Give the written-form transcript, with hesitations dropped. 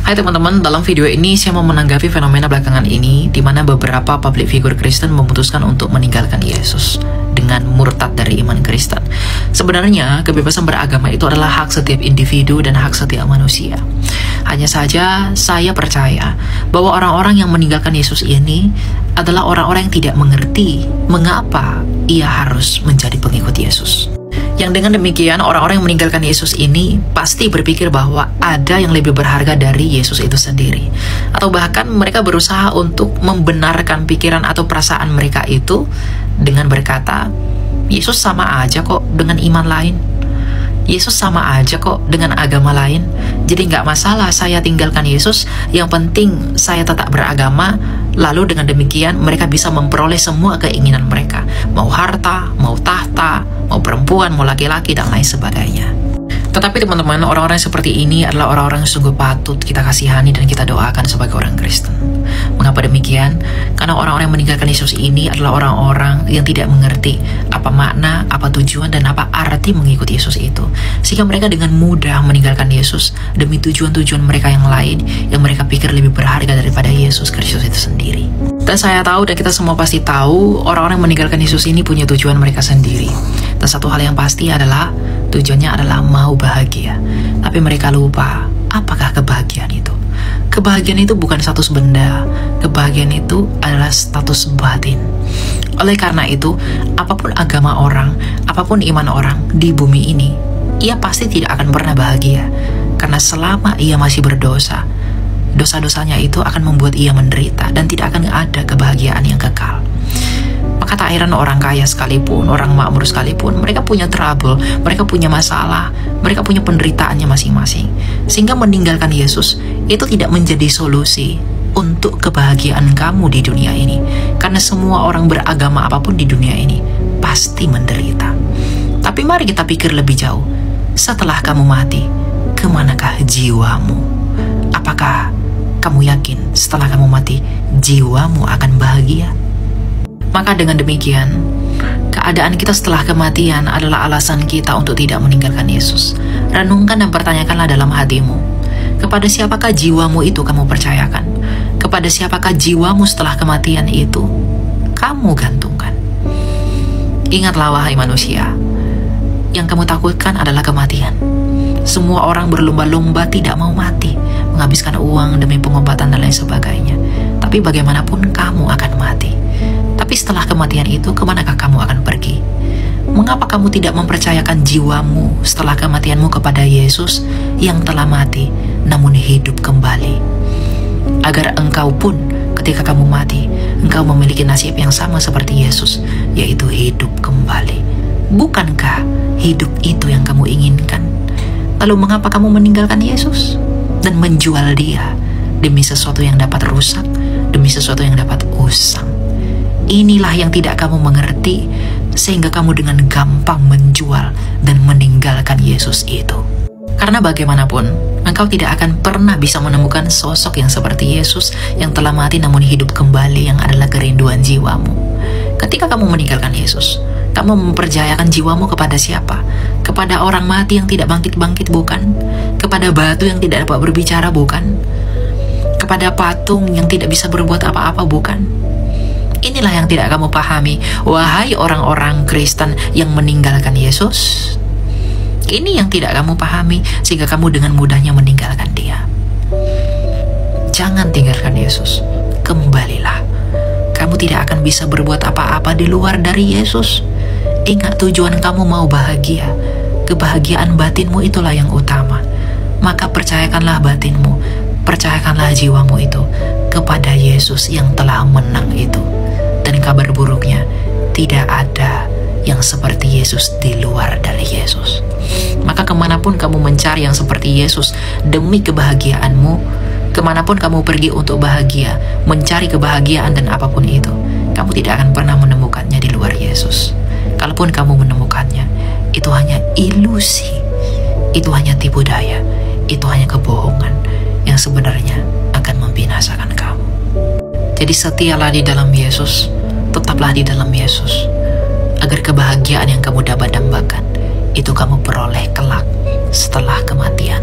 Hai teman-teman, dalam video ini saya mau menanggapi fenomena belakangan ini di mana beberapa public figure Kristen memutuskan untuk meninggalkan Yesus dengan murtad dari iman Kristen. Sebenarnya, kebebasan beragama itu adalah hak setiap individu dan hak setiap manusia. Hanya saja, saya percaya bahwa orang-orang yang meninggalkan Yesus ini adalah orang-orang yang tidak mengerti mengapa ia harus menjadi pengikut Yesus. Yang dengan demikian, orang-orang yang meninggalkan Yesus ini pasti berpikir bahwa ada yang lebih berharga dari Yesus itu sendiri. Atau bahkan mereka berusaha untuk membenarkan pikiran atau perasaan mereka itu dengan berkata, Yesus sama aja kok dengan iman lain. Yesus sama aja kok dengan agama lain. Jadi nggak masalah saya tinggalkan Yesus, yang penting saya tetap beragama. Lalu dengan demikian mereka bisa memperoleh semua keinginan mereka. Mau harta, mau tahta, mau perempuan, mau laki-laki, dan lain sebagainya. Tetapi teman-teman, orang-orang seperti ini adalah orang-orang yang sungguh patut kita kasihani dan kita doakan sebagai orang Kristen. Mengapa demikian? Karena orang-orang yang meninggalkan Yesus ini adalah orang-orang yang tidak mengerti apa makna, apa tujuan, dan apa arti mengikuti Yesus itu. Sehingga mereka dengan mudah meninggalkan Yesus demi tujuan-tujuan mereka yang lain yang mereka pikir lebih berharga daripada Yesus Kristus itu sendiri. Dan saya tahu dan kita semua pasti tahu orang-orang yang meninggalkan Yesus ini punya tujuan mereka sendiri. Dan satu hal yang pasti adalah tujuannya adalah mau bahagia. Tapi mereka lupa apakah kebahagiaan itu. Kebahagiaan itu bukan status benda. Kebahagiaan itu adalah status batin. Oleh karena itu, apapun agama orang, apapun iman orang di bumi ini, ia pasti tidak akan pernah bahagia. Karena selama ia masih berdosa, dosa-dosanya itu akan membuat ia menderita dan tidak akan ada kebahagiaan yang kekal. Maka tak heran orang kaya sekalipun, orang makmur sekalipun, mereka punya trouble, mereka punya masalah, mereka punya penderitaannya masing-masing. Sehingga meninggalkan Yesus itu tidak menjadi solusi untuk kebahagiaan kamu di dunia ini. Karena semua orang beragama apapun di dunia ini pasti menderita. Tapi mari kita pikir lebih jauh. Setelah kamu mati, kemanakah jiwamu? Apakah kamu yakin setelah kamu mati, jiwamu akan bahagia? Maka dengan demikian, keadaan kita setelah kematian adalah alasan kita untuk tidak meninggalkan Yesus. Renungkan dan pertanyakanlah dalam hatimu, kepada siapakah jiwamu itu kamu percayakan? Kepada siapakah jiwamu setelah kematian itu kamu gantungkan? Ingatlah wahai manusia, yang kamu takutkan adalah kematian. Semua orang berlomba-lomba tidak mau mati, menghabiskan uang demi pengobatan dan lain sebagainya. Tapi bagaimanapun kamu akan mati. Tapi setelah kematian itu, kemanakah kamu akan pergi? Mengapa kamu tidak mempercayakan jiwamu setelah kematianmu kepada Yesus yang telah mati namun hidup kembali? Agar engkau pun ketika kamu mati, engkau memiliki nasib yang sama seperti Yesus, yaitu hidup kembali. Bukankah hidup itu yang kamu inginkan? Lalu mengapa kamu meninggalkan Yesus dan menjual Dia demi sesuatu yang dapat rusak, demi sesuatu yang dapat usang? Inilah yang tidak kamu mengerti, sehingga kamu dengan gampang menjual dan meninggalkan Yesus itu. Karena bagaimanapun, engkau tidak akan pernah bisa menemukan sosok yang seperti Yesus yang telah mati namun hidup kembali, yang adalah kerinduan jiwamu. Ketika kamu meninggalkan Yesus, kamu mempercayakan jiwamu kepada siapa? Kepada orang mati yang tidak bangkit-bangkit, bukan? Kepada batu yang tidak dapat berbicara, bukan? Kepada patung yang tidak bisa berbuat apa-apa, bukan? Inilah yang tidak kamu pahami, wahai orang-orang Kristen yang meninggalkan Yesus. Ini yang tidak kamu pahami, sehingga kamu dengan mudahnya meninggalkan Dia. Jangan tinggalkan Yesus, kembalilah. Kamu tidak akan bisa berbuat apa-apa di luar dari Yesus. Ingat, tujuan kamu mau bahagia. Kebahagiaan batinmu itulah yang utama. Maka percayakanlah batinmu, percayakanlah jiwamu itu kepada Yesus yang telah menang itu. Dan kabar buruknya, tidak ada yang seperti Yesus di luar dari Yesus. Maka kemanapun kamu mencari yang seperti Yesus demi kebahagiaanmu, kemanapun kamu pergi untuk bahagia, mencari kebahagiaan dan apapun itu, kamu tidak akan pernah menemukannya di luar Yesus. Kalaupun kamu menemukannya, itu hanya ilusi, itu hanya tipu daya, itu hanya kebohongan yang sebenarnya akan membinasakan kamu. Jadi setialah di dalam Yesus, tetaplah di dalam Yesus, agar kebahagiaan yang kamu dapat dambakan itu kamu peroleh kelak setelah kematian.